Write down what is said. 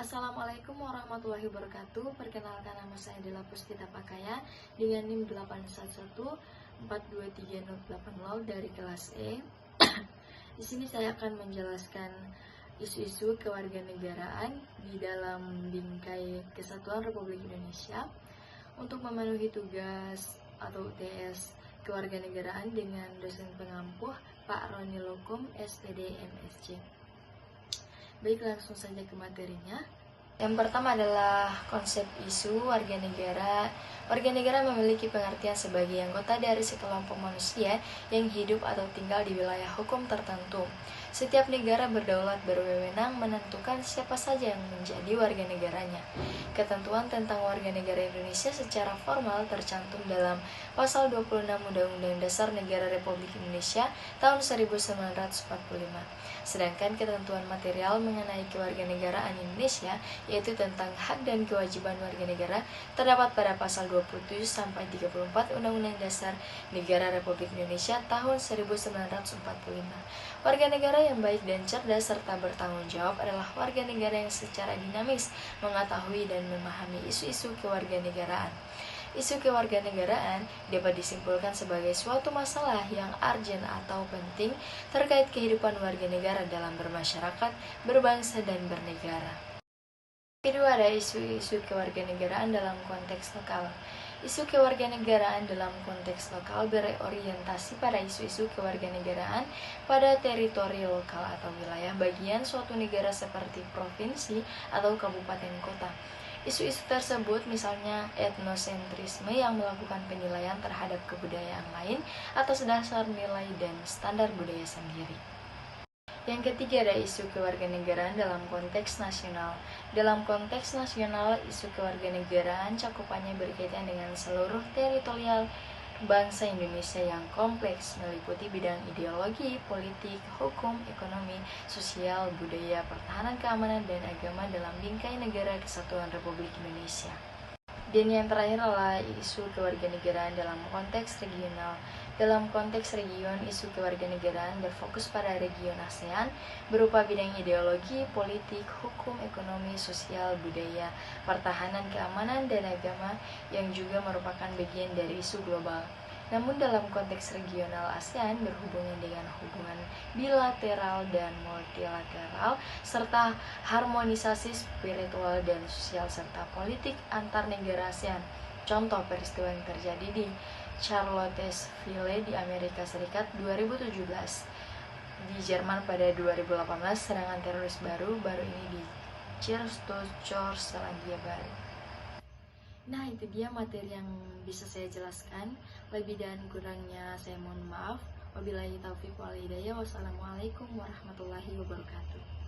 Assalamualaikum warahmatullahi wabarakatuh. Perkenalkan, nama saya adalah Puspita Pakaya dengan NIM 811423080 dari kelas E. Di sini saya akan menjelaskan isu-isu kewarganegaraan di dalam bingkai Kesatuan Republik Indonesia untuk memenuhi tugas atau UTS kewarganegaraan dengan dosen pengampuh Pak Roni Lokum, SPD, MSc. Baik, langsung saja ke materinya. Yang pertama adalah konsep isu warga negara. Warga negara memiliki pengertian sebagai anggota dari sekelompok manusia yang hidup atau tinggal di wilayah hukum tertentu. Setiap negara berdaulat berwenang menentukan siapa saja yang menjadi warga negaranya. Ketentuan tentang warga negara Indonesia secara formal tercantum dalam Pasal 26 Undang-Undang Dasar Negara Republik Indonesia tahun 1945. Sedangkan ketentuan material mengenai kewarganegaraan Indonesia, yaitu tentang hak dan kewajiban warga negara, terdapat pada pasal 27 sampai 34 Undang-Undang Dasar Negara Republik Indonesia tahun 1945. Warga negara yang baik dan cerdas serta bertanggung jawab adalah warga negara yang secara dinamis mengetahui dan memahami isu-isu kewarganegaraan. Isu kewarganegaraan dapat disimpulkan sebagai suatu masalah yang urgent atau penting terkait kehidupan warga negara dalam bermasyarakat, berbangsa, dan bernegara. Kedua, ada isu-isu kewarganegaraan dalam konteks lokal. Isu kewarganegaraan dalam konteks lokal berorientasi pada isu-isu kewarganegaraan pada teritori lokal atau wilayah bagian suatu negara seperti provinsi atau kabupaten kota. Isu-isu tersebut misalnya etnosentrisme yang melakukan penilaian terhadap kebudayaan lain atas dasar nilai dan standar budaya sendiri. Yang ketiga, ada isu kewarganegaraan dalam konteks nasional. Dalam konteks nasional, isu kewarganegaraan cakupannya berkaitan dengan seluruh teritorial bangsa Indonesia yang kompleks, meliputi bidang ideologi, politik, hukum, ekonomi, sosial, budaya, pertahanan, keamanan, dan agama dalam bingkai negara Kesatuan Republik Indonesia. Dan yang terakhir adalah isu kewarganegaraan dalam konteks regional. Dalam konteks region, isu kewarganegaraan berfokus pada region ASEAN berupa bidang ideologi, politik, hukum, ekonomi, sosial, budaya, pertahanan, keamanan, dan agama yang juga merupakan bagian dari isu global. Namun dalam konteks regional, ASEAN berhubungan dengan hubungan bilateral dan multilateral serta harmonisasi spiritual dan sosial serta politik antar negara ASEAN. Contoh peristiwa yang terjadi di Charlottesville di Amerika Serikat 2017, di Jerman pada 2018 serangan teroris baru ini di Christchurch, Selandia Baru. Nah, itu dia materi yang bisa saya jelaskan. Lebih dan kurangnya saya mohon maaf. Wabillahi taufiq wal hidayah. Wassalamualaikum warahmatullahi wabarakatuh.